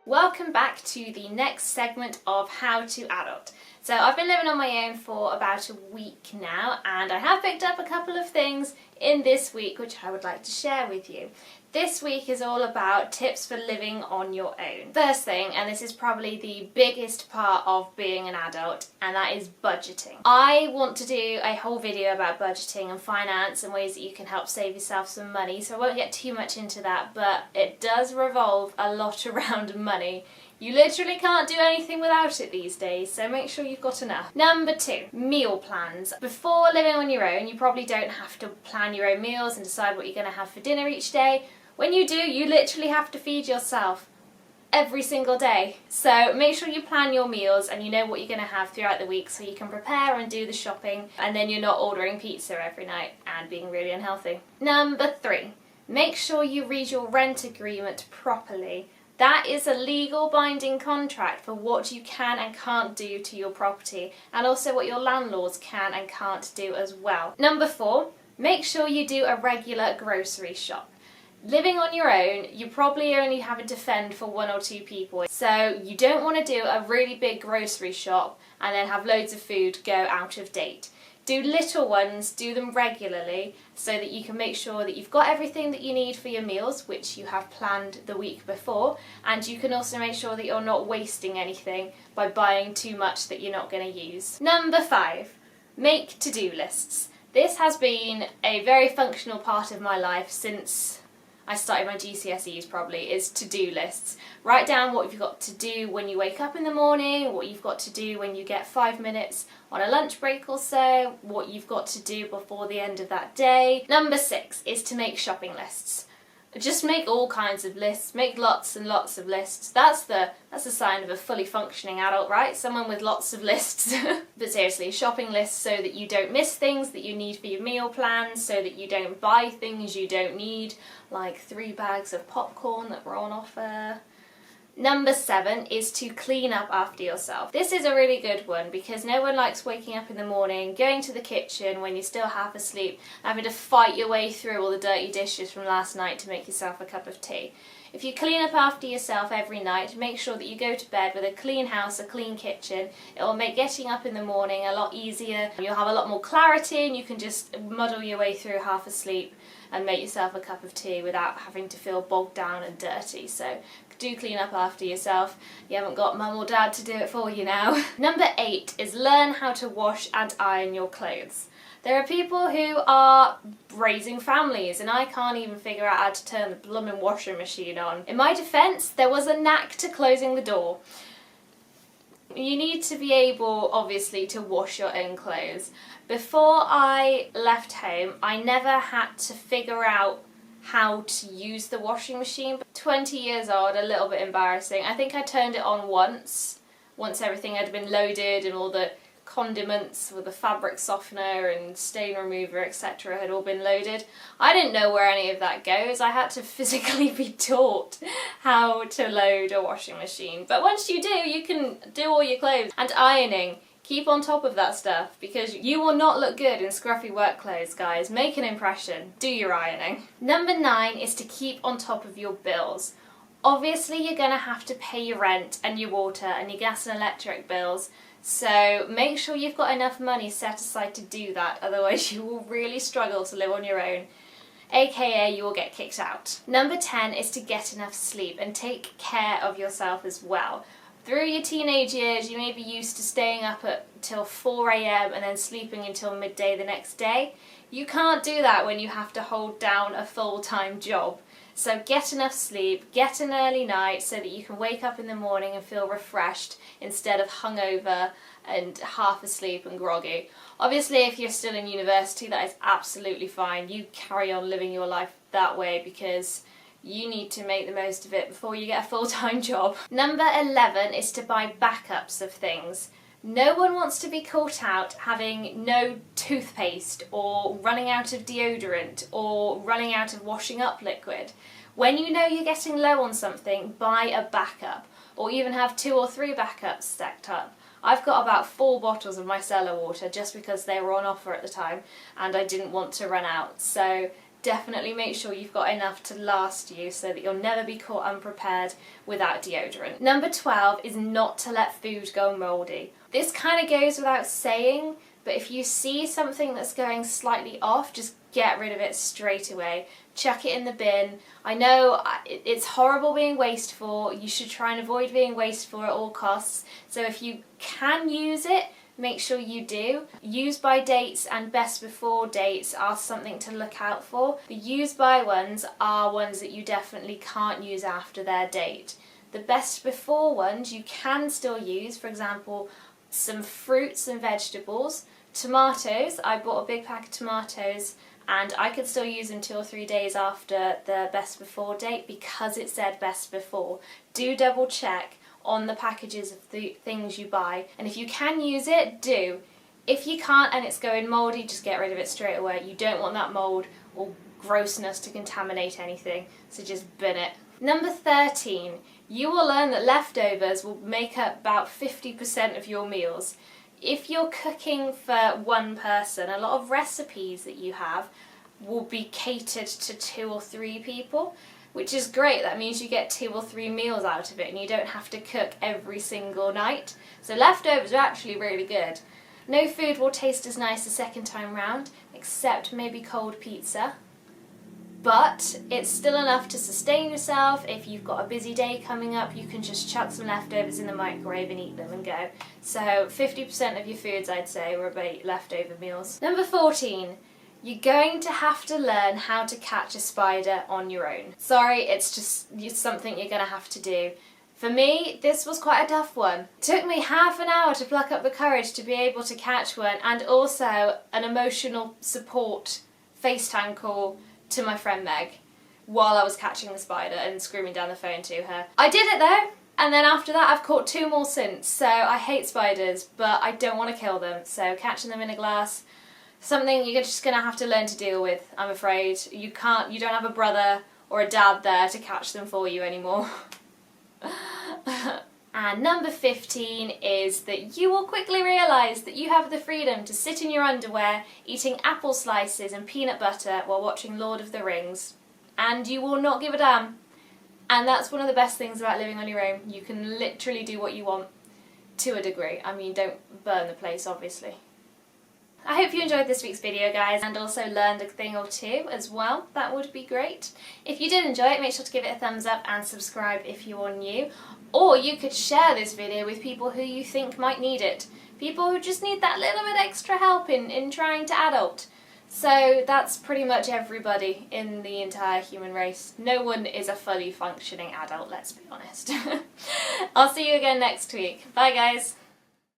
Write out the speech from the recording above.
Welcome back to the next segment of How to Adult. So I've been living on my own for about a week now, and I have picked up a couple of things in this week which I would like to share with you. This week is all about tips for living on your own. First thing, and this is probably the biggest part of being an adult, and that is budgeting. I want to do a whole video about budgeting and finance and ways that you can help save yourself some money, so I won't get too much into that, but it does revolve a lot around money. You literally can't do anything without it these days, so make sure you've got enough. Number 2, meal plans. Before living on your own, you probably don't have to plan your own meals and decide what you're going to have for dinner each day. When you do, you literally have to feed yourself every single day. So make sure you plan your meals and you know what you're going to have throughout the week so you can prepare and do the shopping, and then you're not ordering pizza every night and being really unhealthy. Number 3, make sure you read your rent agreement properly. That is a legal binding contract for what you can and can't do to your property, and also what your landlords can and can't do as well. Number 4, make sure you do a regular grocery shop. Living on your own, you're probably only having to fend for 1 or 2 people, so you don't want to do a really big grocery shop and then have loads of food go out of date. Do little ones, do them regularly, so that you can make sure that you've got everything that you need for your meals, which you have planned the week before, and you can also make sure that you're not wasting anything by buying too much that you're not going to use. Number 5, make to-do lists. This has been a very functional part of my life since I started my GCSEs probably, is to-do lists. Write down what you've got to do when you wake up in the morning, what you've got to do when you get 5 minutes on a lunch break or so, what you've got to do before the end of that day. Number 6 is to make shopping lists. Just make all kinds of lists, make lots and lots of lists. That's the sign of a fully functioning adult, right? Someone with lots of lists. But seriously, shopping lists so that you don't miss things that you need for your meal plans, so that you don't buy things you don't need, like 3 bags of popcorn that were on offer. Number 7 is to clean up after yourself. This is a really good one because no one likes waking up in the morning, going to the kitchen when you're still half asleep, having to fight your way through all the dirty dishes from last night to make yourself a cup of tea. If you clean up after yourself every night, make sure that you go to bed with a clean house, a clean kitchen. It will make getting up in the morning a lot easier. You'll have a lot more clarity and you can just muddle your way through half asleep and make yourself a cup of tea without having to feel bogged down and dirty. So do clean up after yourself. You haven't got mum or dad to do it for you now. Number 8 is learn how to wash and iron your clothes. There are people who are raising families and I can't even figure out how to turn the blooming washing machine on. In my defence, there was a knack to closing the door. You need to be able, obviously, to wash your own clothes. Before I left home, I never had to figure out how to use the washing machine. 20 years old, a little bit embarrassing. I think I turned it on once everything had been loaded and all the condiments with the fabric softener and stain remover, etc. had all been loaded. I didn't know where any of that goes. I had to physically be taught how to load a washing machine. But once you do, you can do all your clothes. And ironing. Keep on top of that stuff because you will not look good in scruffy work clothes, guys. Make an impression. Do your ironing. Number 9 is to keep on top of your bills. Obviously, you're going to have to pay your rent and your water and your gas and electric bills. So make sure you've got enough money set aside to do that. Otherwise, you will really struggle to live on your own. AKA, you will get kicked out. Number 10 is to get enough sleep and take care of yourself as well. Through your teenage years, you may be used to staying up till 4 AM and then sleeping until midday the next day. You can't do that when you have to hold down a full-time job. So get enough sleep, get an early night so that you can wake up in the morning and feel refreshed instead of hungover and half asleep and groggy. Obviously, if you're still in university, that is absolutely fine. You carry on living your life that way because you need to make the most of it before you get a full-time job. Number 11 is to buy backups of things. No one wants to be caught out having no toothpaste or running out of deodorant or running out of washing up liquid. When you know you're getting low on something, buy a backup or even have 2 or 3 backups stacked up. I've got about 4 bottles of micellar water just because they were on offer at the time and I didn't want to run out. So definitely make sure you've got enough to last you so that you'll never be caught unprepared without deodorant. Number 12 is not to let food go mouldy. This kind of goes without saying, but if you see something that's going slightly off, just get rid of it straight away. Chuck it in the bin. I know it's horrible being wasteful. You should try and avoid being wasteful at all costs. So if you can use it, make sure you do. Use by dates and best before dates are something to look out for. The use by ones are ones that you definitely can't use after their date. The best before ones you can still use, for example, some fruits and vegetables. Tomatoes, I bought a big pack of tomatoes and I could still use them 2 or 3 days after the best before date because it said best before. Do double check on the packages of the things you buy, and if you can use it, do. If you can't and it's going mouldy, just get rid of it straight away. You don't want that mould or grossness to contaminate anything, so just bin it. Number 13, you will learn that leftovers will make up about 50% of your meals. If you're cooking for one person, a lot of recipes that you have will be catered to 2 or 3 people, which is great. That means you get 2 or 3 meals out of it and you don't have to cook every single night. So leftovers are actually really good. No food will taste as nice the second time round, except maybe cold pizza. But it's still enough to sustain yourself. If you've got a busy day coming up, you can just chuck some leftovers in the microwave and eat them and go. So 50% of your foods, I'd say, will be leftover meals. Number 14, you're going to have to learn how to catch a spider on your own. Sorry, it's something you're going to have to do. For me, this was quite a tough one. It took me half an hour to pluck up the courage to be able to catch one, and also an emotional support FaceTime call to my friend Meg while I was catching the spider and screaming down the phone to her. I did it though, and then after that I've caught 2 more since. So I hate spiders, but I don't want to kill them, so catching them in a glass, something you're just going to have to learn to deal with, I'm afraid. You don't have a brother or a dad there to catch them for you anymore. And number 15 is that you will quickly realise that you have the freedom to sit in your underwear eating apple slices and peanut butter while watching Lord of the Rings. And you will not give a damn. And that's one of the best things about living on your own. You can literally do what you want, to a degree. I mean, don't burn the place, obviously. I hope you enjoyed this week's video, guys, and also learned a thing or two as well. That would be great. If you did enjoy it, make sure to give it a thumbs up and subscribe if you are new. Or you could share this video with people who you think might need it. People who just need that little bit extra help in trying to adult. So that's pretty much everybody in the entire human race. No one is a fully functioning adult, let's be honest. I'll see you again next week. Bye, guys.